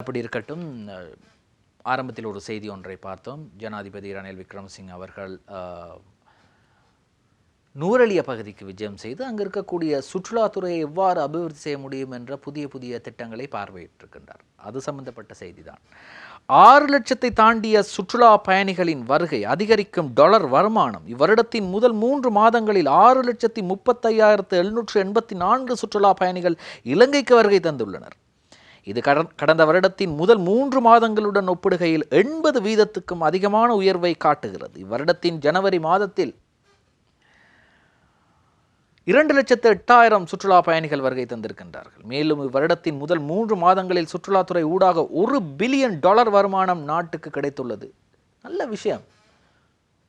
அப்படி இருக்கட்டும், ஆரம்பத்தில் ஒரு செய்தி ஒன்றை பார்த்தோம். ஜனாதிபதி ரணில் விக்ரமசிங்க அவர்கள் நூரலிய பகுதிக்கு விஜயம் செய்து அங்கு இருக்கக்கூடிய சுற்றுலாத்துறையை எவ்வாறு அபிவிருத்தி செய்ய முடியும் என்ற புதிய புதிய திட்டங்களை பார்வையிட்டிருக்கின்றார். அது சம்பந்தப்பட்ட செய்திதான். 6 லட்சத்தை தாண்டிய சுற்றுலா பயணிகளின் வருகை, அதிகரிக்கும் டாலர் வருமானம். இவ்வருடத்தின் முதல் 3 மாதங்களில் 6,35,784 சுற்றுலா பயணிகள் இலங்கைக்கு வருகை தந்துள்ளனர். இது கடந்த வருடத்தின் முதல் 3 மாதங்களுடன் ஒப்பிடுகையில் 80% அதிகமான உயர்வை காட்டுகிறது. இவ்வருடத்தின் ஜனவரி மாதத்தில் 2,08,000 சுற்றுலா பயணிகள் வருகை தந்திருக்கின்றார்கள். மேலும் இவ்வருடத்தின் முதல் 3 மாதங்களில் சுற்றுலாத்துறை ஊடாக $1 பில்லியன் வருமானம் நாட்டுக்கு கிடைத்துள்ளது. நல்ல விஷயம்.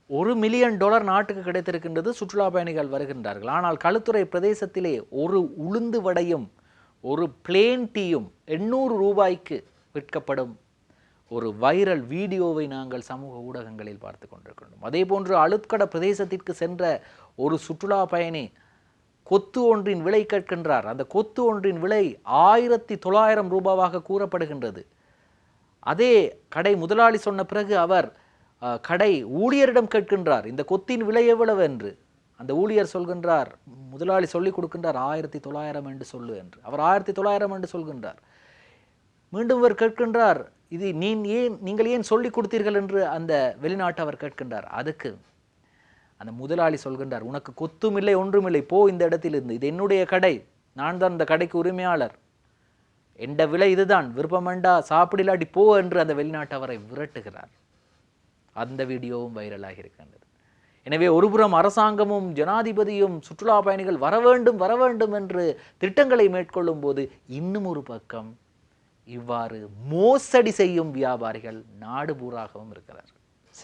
$1 மில்லியன் நாட்டுக்கு கிடைத்திருக்கின்றது. சுற்றுலா பயணிகள் வருகின்றார்கள். ஆனால் களுத்துறை பிரதேசத்திலே ஒரு உளுந்து வடையும் ஒரு பிளேன் டீயும் 800 ரூபாய்க்கு விற்கப்படும் ஒரு வைரல் வீடியோவை நாங்கள் சமூக ஊடகங்களில் பார்த்து கொண்டிருக்கின்றோம். அதே போன்று அழுத்கட பிரதேசத்திற்கு சென்ற ஒரு சுற்றுலா பயணி கொத்து ஒன்றின் விலை கேட்கின்றார். அந்த கொத்து ஒன்றின் விலை 1,900 ரூபாவாக கூறப்படுகின்றது. அதே கடை முதலாளி சொன்ன பிறகு அவர் கடை ஊழியரிடம் கேட்கின்றார், இந்த கொத்தின் விலை எவ்வளவு என்று. அந்த ஊழியர் சொல்கின்றார், முதலாளி சொல்லிக் கொடுக்கின்றார், 1,900 என்று சொல்லு என்று. அவர் 1,900 என்று சொல்கின்றார். மீண்டும் அவர் கேட்கின்றார், இது நீங்கள் ஏன் சொல்லிக் கொடுத்தீர்கள் என்று அந்த வெளிநாட்டு அவர் கேட்கின்றார். அதுக்கு அந்த முதலாளி சொல்கின்றார், உனக்கு கொத்தும் இல்லை ஒன்றுமில்லை, போ இந்த இடத்திலிருந்து, இது என்னுடைய கடை, நான் தான் இந்த கடைக்கு உரிமையாளர், என்ற விலை இதுதான், விருப்பமண்டா சாப்பிடலாட்டி போ என்று அந்த வெளிநாட்டு அவரை விரட்டுகிறார். அந்த வீடியோவும் வைரலாகி இருக்கின்றது. எனவே ஒருபுறம் அரசாங்கமும் ஜனாதிபதியும் சுற்றுலா பயணிகள் வர வேண்டும் என்று திட்டங்களை மேற்கொள்ளும் போது, இன்னும் ஒரு பக்கம் இவ்வாறு மோசடி செய்யும் வியாபாரிகள் நாடு பூராகவும் இருக்கிறார்.